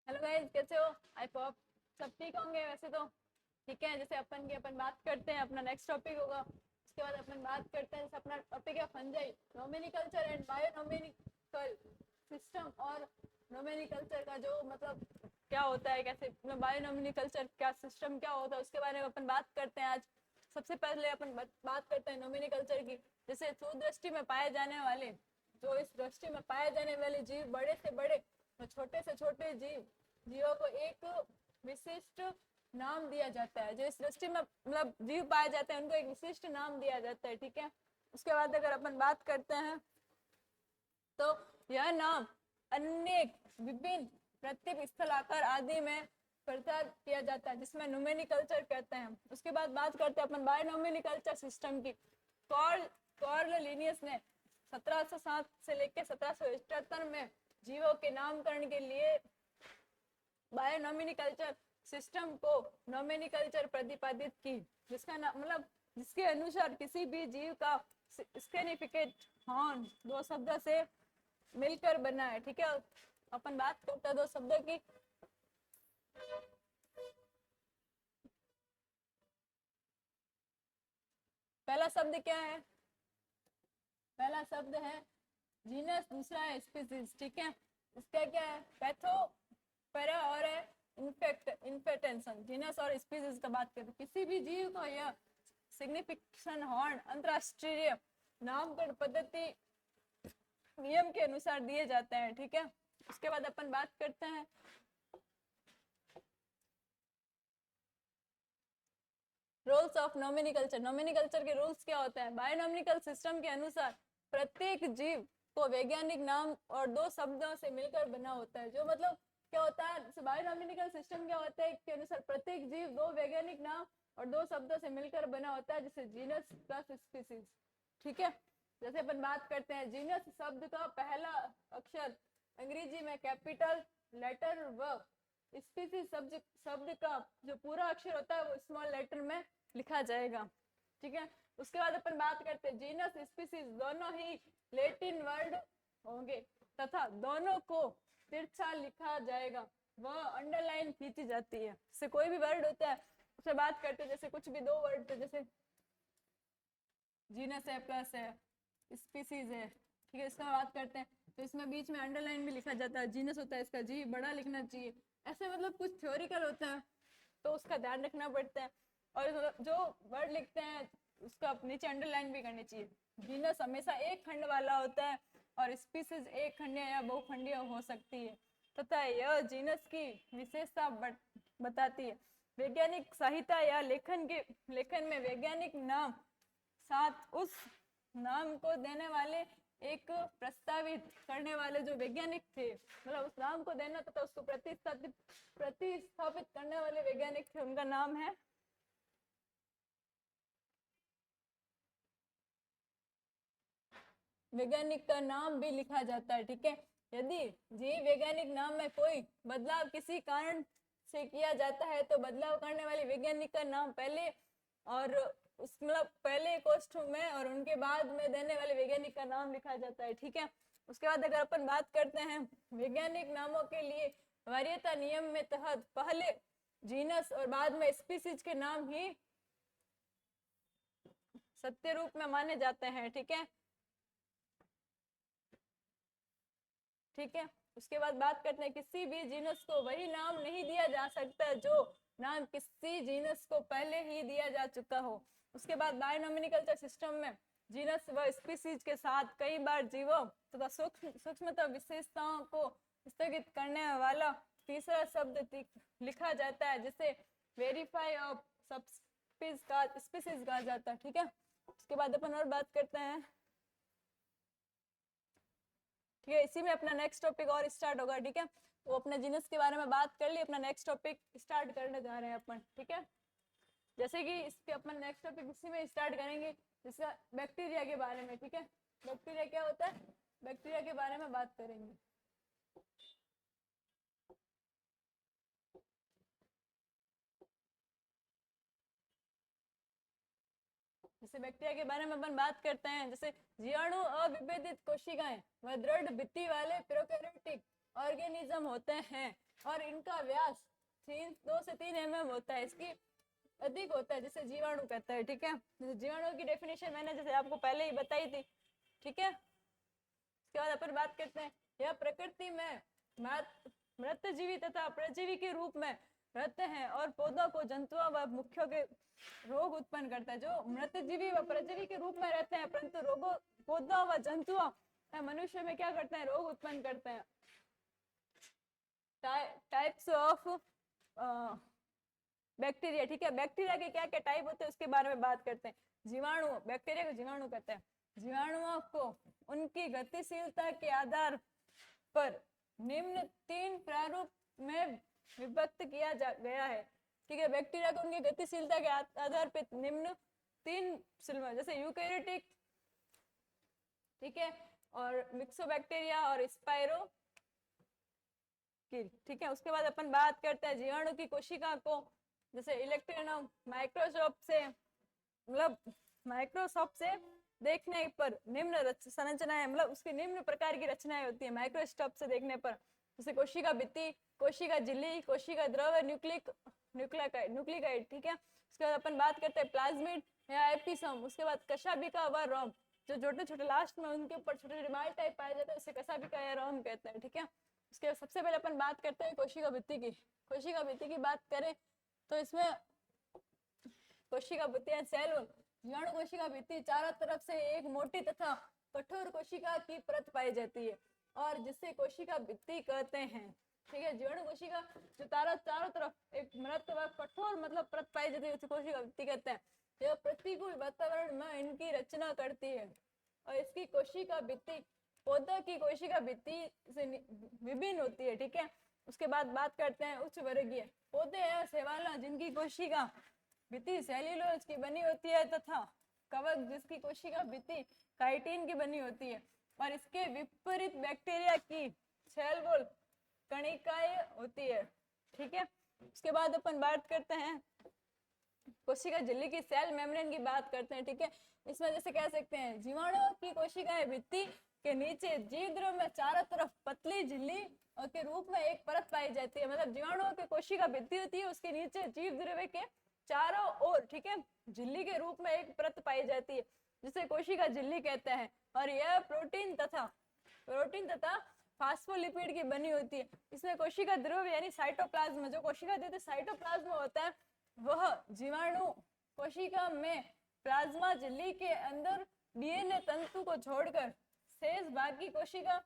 Hello guys, कैसे हो? I hope सब ठीक होंगे। वैसे तो ठीक है। जैसे अपन बात करते हैं, अपना नेक्स्ट टॉपिक होगा। उसके बाद अपन बात करते हैं, जैसे अपना टॉपिक है फंजाई, नोमेनिकल्चर एंड बायोनोमिकल सिस्टम। और नोमेनिकल्चर का जो मतलब क्या होता है, कैसे मतलब बायोनोमिकल्चर क्या सिस्टम क्या होता है, उसके बारे में अपन बात करते हैं आज। सबसे पहले अपन बात करते हैं नोमेनिकल्चर की। जैसे दृष्टि में पाए जाने वाले, जो इस दृष्टि में पाए जाने वाले जीव बड़े से बड़े और छोटे से छोटे जीवों को एक विशिष्ट नाम दिया जाता है। जो इस सृष्टि में मतलब जीव पाए जाते हैं उनको एक विशिष्ट नाम दिया जाता है। ठीक है। उसके बाद अगर अपन बात करते हैं तो यह नाम अनेक विभिन्न प्रत्येक स्थल आकार आदि में प्रचार किया जाता है, जिसमें न्यूमेरिकल्चर कहते हैं। उसके बाद बात करते हैं अपन बायोनोमिकल्चर सिस्टम की। कार्ल लिनियस ने 1707 से लेकर 1777 में जीवों के नामकरण के लिए बायोनोमिकल्चर सिस्टम को नोमेनिकल्चर प्रतिपादित की, जिसका नाम मतलब जिसके अनुसार किसी भी जीव का सिग्निफिकेंट हॉर्न दो शब्द से मिलकर बना है। ठीक है। अपन बात करते हैं दो शब्दों की। पहला शब्द क्या है? पहला शब्द है जीनस, दूसरा है स्पीसीज। ठीक है। इसका क्या है? पैथो पैरा और है इन्फेक्टेंशन। जीनस और स्पीसीज का बात करते हैं, किसी भी जीव को यह सिग्निफिकेशन हॉर्न अंतरराष्ट्रीय नामकरण पद्धति नियम के अनुसार दिए जाते हैं। ठीक है। उसके बाद अपन बात करते हैं रूल्स ऑफ नोमेनिकल्चर। नोमेनिकल्चर के रूल्स क्या होते हैं? बायोनोमिकल सिस्टम के अनुसार प्रत्येक जीव को वैज्ञानिक नाम और दो शब्दों से मिलकर बना होता है। जो मतलब क्या होता है बायोनोमिकल सिस्टम क्या होता है के अनुसार प्रत्येक जीव दो वैज्ञानिक नाम और दो शब्दों से मिलकर बना होता है, जैसे जीनस प्लस स्पीसीज। ठीक है। जैसे अपन बात करते हैं जीनस शब्द का पहला अक्षर अंग्रेजी में कैपिटल लेटर व स्पीसीज शब्द का जो पूरा अक्षर होता है वो स्मॉल लेटर में लिखा जाएगा। ठीक है। उसके बाद अपन बात करते हैं जीनस स्पीसीज दोनों ही लैटिन वर्ड होंगे तथा दोनों को तिरछा लिखा जाएगा, वह अंडरलाइन खींची जाती है। जैसे कोई भी वर्ड होता है उससे बात करते हैं, जैसे कुछ भी दो वर्ड थे, जैसे जीनस है प्लस है स्पीसीज है। ठीक है। इसका बात करते हैं तो इसमें बीच में अंडरलाइन भी लिखा जाता है। जीनस होता है इसका जी बड़ा लिखना चाहिए। ऐसे मतलब कुछ थ्योरिकल होता है तो उसका ध्यान रखना पड़ता है। और जो वर्ड लिखते हैं उसका नीचे अंडरलाइन भी करनी चाहिए। जीनस हमेशा एक खंड वाला होता है और स्पीसीज एक खंडीय या बहुखंडीय हो सकती है तथा यह जीनस की विशेषता बताती है। वैज्ञानिक साहित्य या लेखन में वैज्ञानिक नाम साथ उस नाम को देने वाले एक प्रस्तावित करने वाले जो वैज्ञानिक थे, मतलब उस नाम को देना तथा उसको प्रतिस्थापित करने वाले वैज्ञानिक थे, उनका नाम है वैज्ञानिक का नाम भी लिखा जाता है। ठीक है। यदि जीव वैज्ञानिक नाम में कोई बदलाव किसी कारण से किया जाता है तो बदलाव करने वाले वैज्ञानिक का नाम पहले और उस मतलब पहले कोष्ठ में और उनके बाद में देने वाले वैज्ञानिक का नाम लिखा जाता है। ठीक है। उसके बाद अगर अपन बात करते हैं वैज्ञानिक नामों के लिए वरीयता नियम में तहत पहले जीनस और बाद में स्पीसीज के नाम ही सत्य रूप में माने जाते हैं। ठीक है। ठीक है। उसके बाद बात करते हैं किसी भी जीनस को वही नाम नहीं दिया जा सकता जो नाम किसी जीनस को पहले ही दिया जा चुका हो। उसके बाद बायोनोमिकल्चर सिस्टम में जीनस व स्पीसीज के साथ कई बार जीवों तथा सूक्ष्मतः विशेषताओं को स्थगित करने वाला तीसरा शब्द लिखा जाता है, जिसे वेरीफाई ऑफ स्पीसीज कहा जाता है। ठीक है। उसके बाद अपन और बात करते हैं। ठीक है। इसी में अपना नेक्स्ट टॉपिक और स्टार्ट होगा। ठीक है। वो अपने जीनस के बारे में बात कर ली, अपना नेक्स्ट टॉपिक स्टार्ट करने जा रहे हैं अपन। ठीक है। जैसे कि इसके अपन नेक्स्ट टॉपिक इसी में स्टार्ट करेंगे, जैसे बैक्टीरिया के बारे में। ठीक है। बैक्टीरिया क्या होता है, बैक्टीरिया के बारे में बात करेंगे। जैसे बैक्टीरिया के बारे में अपन बात करते हैं, जैसे जीवाणु अविभेदित कोशिकाएं व दृढ़ भित्ति वाले प्रोकैरियोटिक ऑर्गेनिज्म होते हैं और इनका व्यास 2 से 3 mm होता है, इसकी अधिक होता है, जिसे जीवाणु कहता है। ठीक है, जीवाणु की डेफिनेशन मैंने जैसे आपको पहले ही बताई थी। ठीक है, उसके बाद अपन बात करते हैं, यह प्रकृति में मृत जीवी तथा प्रजीवी के रूप में रहते हैं और पौधों को जंतुओं व मुख्यों के रोग उत्पन्न करता है। जो मृत जीवी व प्रजीवी के रूप में रहते हैं परंतु रोगों पौधों व जंतुओं मनुष्य में क्या करते हैं, रोग उत्पन्न करते हैं। Types of bacteria. ठीक है, बैक्टीरिया के क्या क्या टाइप होते हैं उसके बारे में बात करते हैं। जीवाणु, बैक्टीरिया को जीवाणु कहते हैं। जीवाणुओं को उनकी गतिशीलता के आधार पर निम्न 3 प्रारूप में विभक्त किया गया है। ठीक है, बैक्टीरिया को उनकी गतिशीलता के आधार पर निम्न 3 जैसे यूकैरियोटिक, ठीक है, और मिक्सोबैक्टीरिया और स्पाइरो। ठीक है, उसके बाद अपन बात करते हैं जीवाणु की कोशिका को जैसे इलेक्ट्रॉन माइक्रोस्कोप से मतलब माइक्रोस्कोप से देखने पर निम्न संरचनाएं मतलब उसकी निम्न प्रकार की रचनाएं होती है माइक्रोस्कोप से देखने पर, जैसे कोशिका भित्ति, कोशिका झिल्ली, कोशिका द्रव, न्यूक्लिकाइड। ठीक है, उसके बाद अपन बात करते हैं प्लाज्मिड या एपिसोम। उसके बाद कशाभिका व रोम, जो छोटे छोटे लास्ट में उनके ऊपर छोटे छोटे माल टाइप पाए जाते हैं उसे कशाभिका या रोम कहते हैं। ठीक है, उसके सबसे पहले अपन बात करते हैं कोशिका भित्ति की। कोशिका भित्ति की बात करें तो इसमें कोशिका भित्ति सेल वॉल, जीवाणु कोशिका भित्ति चारों तरफ से एक मोटी तथा कठोर कोशिका की परत पाई जाती है और जिसे कोशिका भित्ति कहते हैं। ठीक है, जीवाणु कोशिका जो चारों तरफ एक मृत व कठोर मतलब परत पाई जाती है उसे कोशिका भित्ति कहते हैं। यह प्रतिकूल वातावरण में इनकी रचना करती है और इसकी कोशिका भित्ति पौधों की कोशिका भित्ति से विभिन्न होती है। ठीक है, उसके बाद बात करते हैं उच्च वर्गीय पौधे हैं शैवाल जिनकी कोशिका भित्ति सेल्यूलोज की बनी होती है तथा कवक जिसकी कोशिका भित्ति काइटिन की बनी होती है और इसके विपरीत बैक्टीरिया की सेल वॉल कणिकाएं होती है। ठीक है, उसके बाद अपन बात करते हैं कोशिका झिल्ली की सेल मेम्ब्रेन की बात करते हैं। ठीक है, इसमें जैसे कह सकते हैं जीवाणुओं की कोशिकाएं भित्ति के नीचे जीव द्रव में चारों तरफ पतली झिल्ली और के रूप में एक परत पाई जाती है। मतलब जीवाणुओं की कोशिका भित्ति होती है उसके नीचे जीव द्रव्य के चारों ओर, ठीक है, झिल्ली के रूप में एक परत पाई जाती है जिसे कोशिका झिल्ली कहते हैं और यह प्रोटीन तथा फास्फोलिपिड की बनी होती है। इसमें कोशिका द्रव्य यानी साइटोप्लाज्म, जो कोशिका देते साइटोप्लाज्म होता है वह जीवाणु कोशिका में प्लाज्मा झिल्ली के अंदर डीएनए तंतु को छोड़कर शेष बाकी कोशिका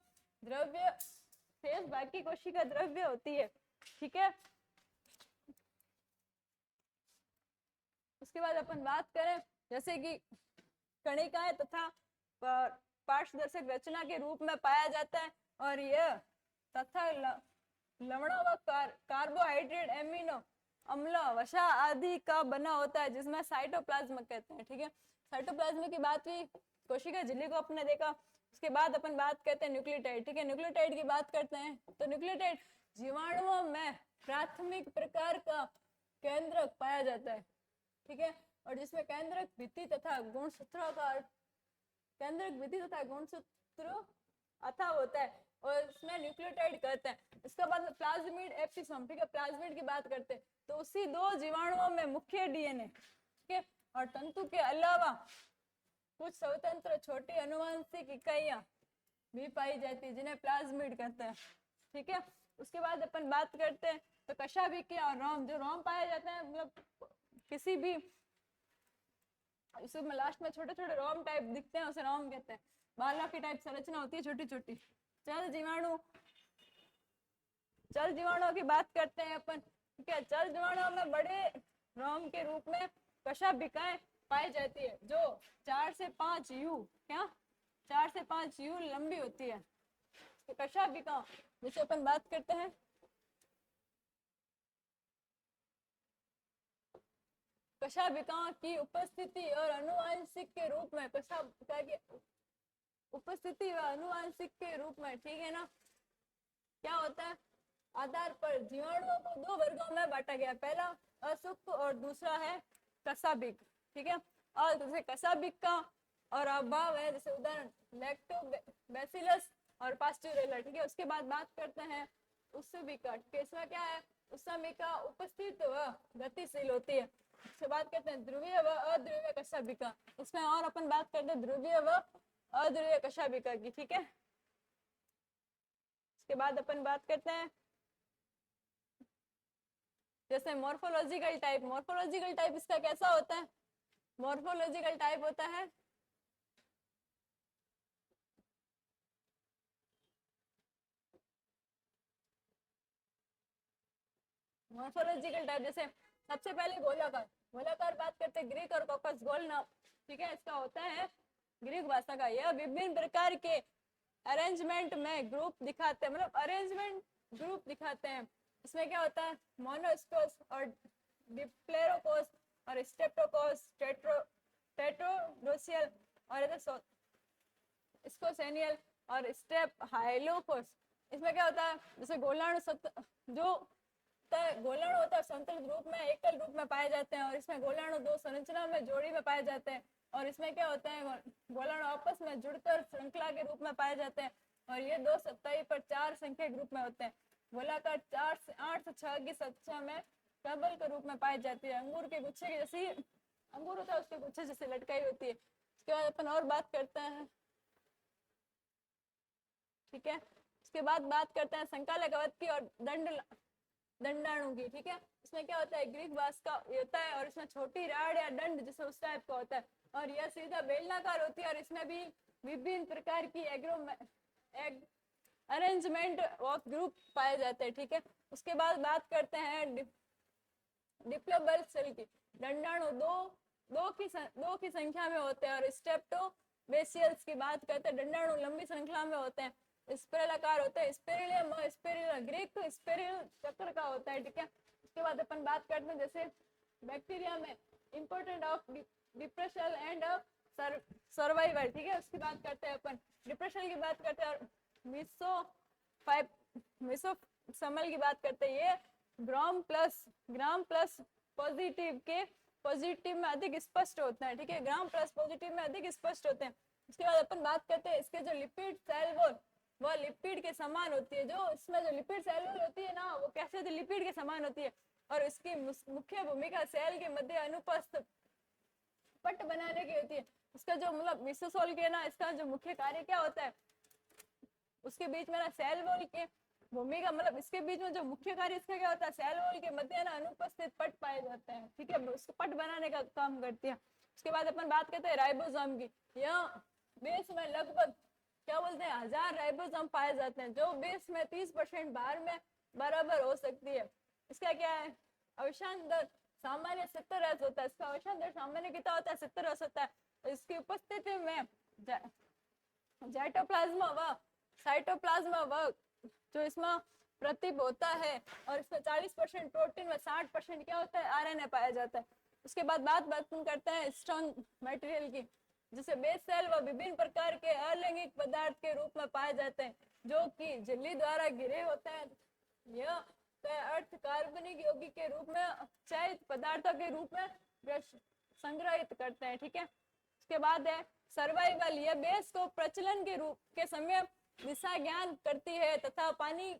द्रव्य होती है। ठीक है, उसके बाद अपन बात करें जैसे कि कणिकाएं तथा पार्श्वदर्शक रचना के रूप में पाया जाता है और यह तथा लवणों व कार्बोहाइड्रेट, एमिनो अम्ल, वसा आदि का बना होता है जिसमें साइटोप्लाज्म कहते हैं। ठीक है, साइटोप्लाज्म की बात हुई, कोशिका झिल्ली को अपने देखा। उसके बाद अपन बात करते हैं न्यूक्लियोटाइड। ठीक है, न्यूक्लियोटाइड की बात करते हैं तो न्यूक्लियोटाइड जीवाणुओं में प्राथमिक प्रकार का केंद्रक पाया जाता है। ठीक है, और जिसमें केंद्रक भित्ति तथा गुणसूत्र अथा होता है और इसमें न्यूक्लियोटाइड कहते हैं। इसके बाद प्लाज्मिड, एपिसोम। ठीक है, प्लाज्मिड की बात करते हैं तो उसी 2 जीवाणुओं में मुख्य डीएनए, ठीक है, और तंतु के अलावा कुछ स्वतंत्र छोटी अनुवांशिक इकाइयां भी पाई जाती है जिन्हें प्लाज्मिड कहते हैं। ठीक है, उसके बाद अपन बात करते हैं तो कशाभिक्रिया और रोम। जो रोम पाया जाता है मतलब किसी भी इसमें लास्ट में छोटे छोटे रोम टाइप दिखते हैं उसे रोम कहते हैं। बाला की टाइप संरचना होती है छोटी छोटी। चल जीवाणुओं की बात करते हैं अपन। ठीक है, चल जीवाणुओं में बड़े रोम के रूप में कशाभिकाएं पाई जाती है जो 4 से 5 यू लंबी होती है। तो कशाभिका जैसे अपन बात करते हैं कशाभिकाओं की उपस्थिति और अनुवांशिक के रूप में कशाभिका की उपस्थिति व अनुवांशिक के रूप में, ठीक है ना, क्या होता है, आधार पर जीवाणुओं को 2 वर्गों में बांटा गया। पहला असुक्त और दूसरा है कशाभिक। ठीक है, और जैसे कशाभिक का और अभाव है, जैसे उदाहरण लैक्टोबैसिलस और पास्चुरेला, ठीक है। उसके बाद बात करते हैं उत्सविका, इसमें क्या है, उत्सविका उपस्थित व गतिशील होती है। उसके बाद कहते हैं ध्रुवीय व अध्रुवीय कशाभिका, इसमें और अपन बात करते हैं ध्रुवीय व अध्रुवीय कशाभिका की, ठीक है। उसके बाद अपन बात करते हैं जैसे मॉर्फोलॉजिकल टाइप। मॉर्फोलॉजिकल टाइप इसका कैसा होता है, मॉर्फोलॉजिकल टाइप होता है मॉर्फोलॉजिकल टाइप जैसे सबसे पहले गोलाकार, गोलाकार बात करते हैं ग्रीक और कॉकस गोल नाम, ठीक है। इसका होता है ग्रीक भाषा का, यह विभिन्न प्रकार के अरेंजमेंट में ग्रुप दिखाते हैं, मतलब अरेंजमेंट ग्रुप दिखाते हैं। इसमें क्या होता है मोनोस्कोस और डिप्लेरोकोस और स्टेप्टोकोस, टेट्रोडोसियल और स्कोसेनियल और स्टेप हाइलोकोस। इसमें क्या होता है जैसे गोलाणु जो गोलाणु होता है संतुलित रूप में एकल रूप में पाए जाते हैं, और इसमें गोलाणु दो संरचना में जोड़ी में पाए जाते हैं, और इसमें क्या होता है गोलाणु आपस में जुड़कर श्रृंखला के रूप में पाए जाते हैं, और ये दो सतही पर चार संख्या के रूप में होते हैं। गोलाकार 4 से 8 से 6 की संख्या में प्रबल के रूप में पाई जाती है। अंगूर के गुच्छे की जैसी अंगूर होता है उसके गुच्छे जैसे लटकाई होती है। उसके बाद अपन और बात करते हैं, ठीक है। उसके बाद बात करते हैं संकालक अवध की और दंडाणु की, ठीक है। इसमें क्या होता है ग्रीक भाषा का होता है, और इसमें छोटी राड या दंड जैसे उस टाइप का होता है, और यह सीधा बेलनाकार होती है, और इसमें भी विभिन्न प्रकार की अरेंजमेंट ऑफ ग्रुप पाए जाते हैं, ठीक है। उसके बाद बात करते हैं डिप्लोबल सेल की। दंडाणु दो की संख्या में होते हैं, और स्टेप्टोबेसियल्स की बात करते हैं दंडाणु लंबी श्रृंखला में होते हैं, स्पिरल आकार होते हैं, स्पिरिलियम और स्पिरिल ग्रीक स्पिरिल चक्र का होता है, ठीक है। उसके बाद अपन बात करते हैं जैसे बैक्टीरिया में important of depression and survival, ठीक है। उसकी बात करते हैं अपन डिप्रेशन की बात करते हैं, और मिसोफमल की बात करते हैं। ये ग्राम प्लस पॉजिटिव में अधिक स्पष्ट होता है, ठीक है। ग्राम प्लस पॉजिटिव में अधिक स्पष्ट होते हैं। उसके बाद अपन बात करते हैं इसके जो लिपिड सेल वॉल लिपिड के समान होती है। जो इसमें जो लिपिड सेल वॉल होती है ना वो कैसे होती है, लिपिड के समान होती है, और इसकी मुख्य भूमिका सेल के मध्य अनुपस्थित पट बनाने की होती है। इसका जो मतलब मिसोसोल के ना इसका जो मुख्य कार्य क्या होता है, उसके बीच में ना सेल वॉल के भूमिका मतलब इसके बीच में जो मुख्य कार्य इसका क्या होता है, सेल वॉल के मध्य ना अनुपस्थित पट पाए जाते हैं, ठीक है। उसको पट बनाने का काम करती है। उसके बाद अपन बात करते हैं राइबोसोम की। यह बेस में लगभग क्या बोलते हैं 1000 राइबोसोम पाए जाते हैं, जो बेस में 30% भार में बराबर हो सकती है। इसका क्या है अवशान दर सामान्य 70 हर्ट्ज होता है। इसका अवशान दर सामान्य कितना होता है 70 हर्ट्ज होता है। इसकी उपस्थिति में जाइटोप्लाज्मा व साइटोप्लाज्मा व जो इसमें प्रतिब होता है, और इसमें 40% प्रोटीन व 60% क्या होता है आरएनए पाया जाता है। उसके बाद बात करते हैं स्ट्रॉन्ग मटेरियल की, जिसे बेस सेल व विभिन्न प्रकार के अलैंगिक पदार्थ के रूप में पाए जाते हैं, जो कि झिल्ली द्वारा घिरे होते हैं। यह अर्थ कार्बनिक यौगिक के रूप में चयित पदार्थों के रूप में संग्रहित करते हैं, ठीक है। उसके बाद है सर्वाइवल। यह बेस को प्रचलन के रूप के समय दिशा ज्ञान करती है तथा पानी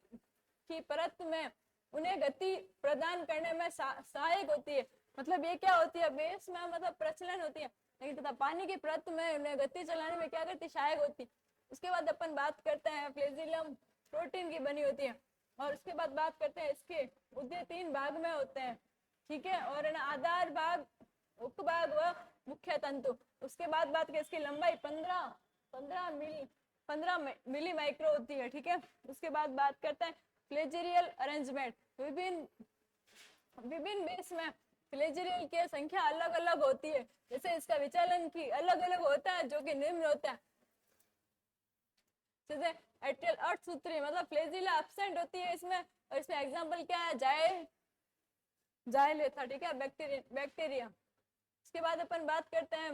की परत में उन्हें गति प्रदान करने में सहायक होती है। मतलब ये क्या होती है बेस में मतलब प्रचलन होती है, लेकिन तथा पानी की परत में उन्हें गति चलाने में क्या करती सहायक होती है। उसके बाद अपन बात करते हैं फ्लेजिलम प्रोटीन की बनी होती है, और उसके बाद बात करते हैं इसके उद्दे 3 भाग में होते हैं, ठीक है। और आधार भाग, उप भाग व मुख्य तंतु। उसके बाद बात करें इसकी लंबाई 15 मिली माइक्रो होती है, ठीक है। उसके बाद बात करते हैं फ्लेजेरियल अरेंजमेंट। विभिन्न बेस में फ्लेजेरियल की संख्या अलग अलग होती है, जैसे इसका विचलन की अलग अलग होता है, जो कि निम्न होता है। जैसे एट्रियल अर्धसूत्री मतलब फ्लेजिला एब्सेंट होती है इसमें, और इसमें एग्जांपल क्या है जाइलेथा, ठीक है, बैक्टीरिया। उसके बाद अपन बात करते हैं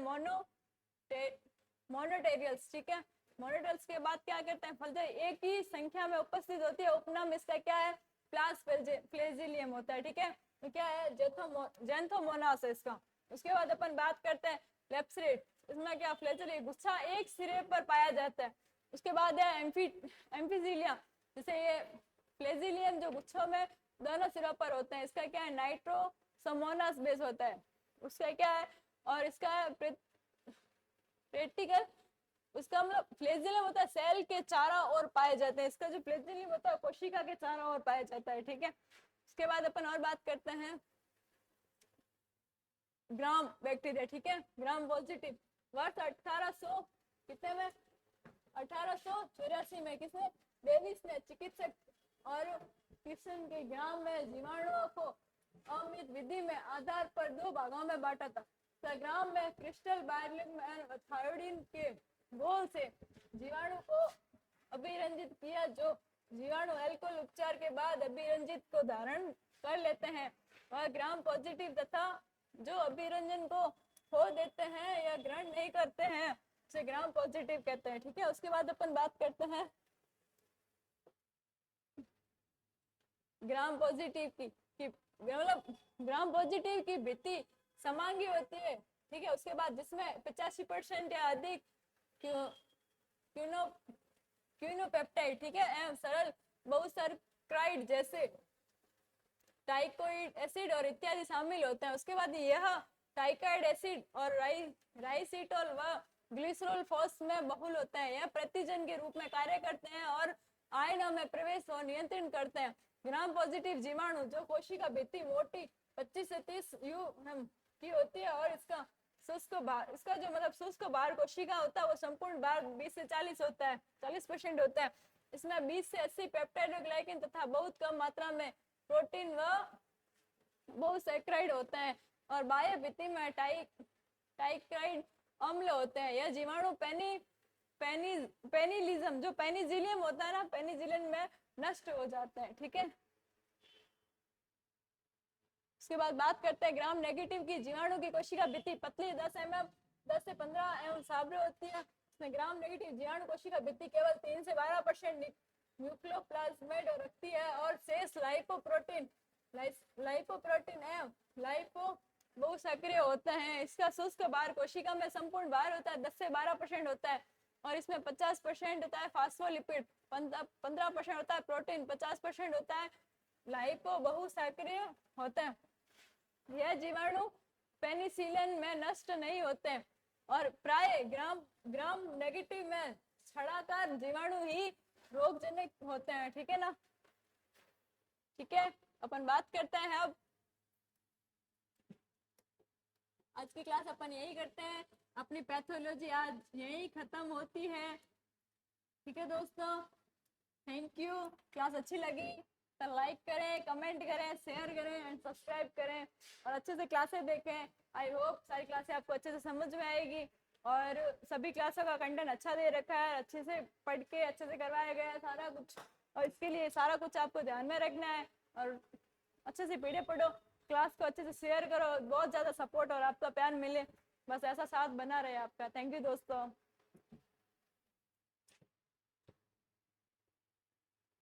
मोनोटेरियल्स, ठीक है। मोनोटेरियल्स के बाद क्या करते हैं फलजय एक ही संख्या में उपस्थित होती है। उपनाम इसका क्या है प्लास फ्लेजिलियम होता है, ठीक है। तो क्या है जेंथोमोनास है इसका। उसके बाद अपन बात करते हैं लेप्सरेट। इसमें क्या फ्लेजिली गुच्छा एक सिरे पर पाया जाता है। उसके बाद है एम्फिजीलिया, जैसे ये फ्लेजिलियम जो गुच्छों में दोनों सिरों पर होते हैं, इसका क्या है नाइट्रोसोमोनास बेस होता है, उसका क्या है, और इसका प्रेक्टिकल, उसका मतलब फ्लेजिलियम होता है सेल के चारों ओर पाए जाते हैं, इसका जो फ्लेजिलियम होता है कोशिका के चारों ओर पाया जाता है, ठीक है। उसके बाद अपन और बात करते हैं ग्राम बैक्टीरिया, ठीक है, ग्राम पॉजिटिव, वर्ष 1800 कितने में 1884 में किसने डेविस ने चिकित्सक और किशन के ग्राम में जीवाणुओं को अमित विधि में आधार पर 2 भागों में बांटा था। ग्राम में क्रिस्टल बायलिम थायोडीन के घोल से जीवाणु को अभिरंजित किया, जो जीवाणु अल्कोहल उपचार के बाद अभिरंजित को धारण कर लेते हैं, वह ग्राम पॉजिटिव तथा जो अभिरंजन को खो देते हैं या ग्रहण नहीं करते हैं उसे ग्राम पॉजिटिव कहते हैं, ठीक है। उसके बाद अपन बात करते हैं ग्राम पॉजिटिव की मतलब ग्राम पॉजिटिव की भित्ति समांगी होती है, ठीक है। उसके बाद जिसमें 85% या अधिक क्यूनोपेप्टाइड, ठीक है, एवं सरल बहुसर्क्राइड जैसे टाइकोइड एसिड और इत्यादि शामिल होते हैं। उसके बाद यह टाइकाइड एसिड और राइसिटोल व ग्लिसरॉल फॉस में बहुल होते हैं, यह प्रतिजन के रूप में कार्य करते हैं और आयनों में प्रवेश और नियंत्रण करते हैं। ग्राम पॉजिटिव जीवाणु जो कोशिका भित्ति मोटी 25 से 30 यूएम की होती है और इसका शुष्क भार, इसका जो मतलब शुष्क भार कोशिका होता है वो संपूर्ण भार 20 से 40 होता है, 40% होता है। इसमें 20 से 80 पेप्टाइड और ग्लाइकिन तथा बहुत कम मात्रा में प्रोटीन व बहुसैकराइड होते हैं और बाह्य भित्ति में टाइकाइड अम्ल होते हैं। यह जीवाणु पेनिलिज्म जो पेनिजिलियम होता है ना, पेनिजिलियम में नष्ट हो जाते हैं, ठीक है। उसके बाद बात करते हैं ग्राम नेगेटिव की। जीवाणु की कोशिका भित्ति पतली 10 mm 10 से 15 एवं साबरे होती है। इसमें ग्राम नेगेटिव जीवाणु कोशिका भित्ति केवल 3 से 12% न्यूक्लियोप्लाज्मिड रखती है और शेष लाइपोप्रोटीन एवं लाइपो बहुसक्रिय होते हैं। इसका शुष्क भार कोशिका में संपूर्ण भार होता है 10 से 12% होता है और इसमें 50% होता है फास्फोलिपिड, 15% होता है प्रोटीन, 50% होता है लाइपो बहुसक्रिय होता है। यह जीवाणु पेनिसिलिन में नष्ट नहीं होते और प्राय ग्राम नेगेटिव में छड़ाकार जीवाणु ही रोगजनक होते हैं, ठीक है ना। ठीक है, अपन बात करते हैं अब आज की क्लास अपन यही करते हैं, अपनी पैथोलॉजी आज यही खत्म होती है, ठीक है दोस्तों। Thank you. क्लास अच्छी लगी तो लाइक करें, कमेंट करें, शेयर करें एंड सब्सक्राइब करें और अच्छे से क्लासें देखें। आई होप सारी क्लासें आपको अच्छे से समझ में आएगी और सभी क्लासों का कंटेंट अच्छा दे रखा है, अच्छे से पढ़ के अच्छे से करवाया गया है सारा कुछ, और इसके लिए सारा कुछ आपको ध्यान में रखना है और अच्छे से पीडीएफ पढ़ो, क्लास को अच्छे से शेयर करो, बहुत ज़्यादा सपोर्ट और आपका प्यार मिले, बस ऐसा साथ बना रहे आपका। थैंक यू दोस्तों।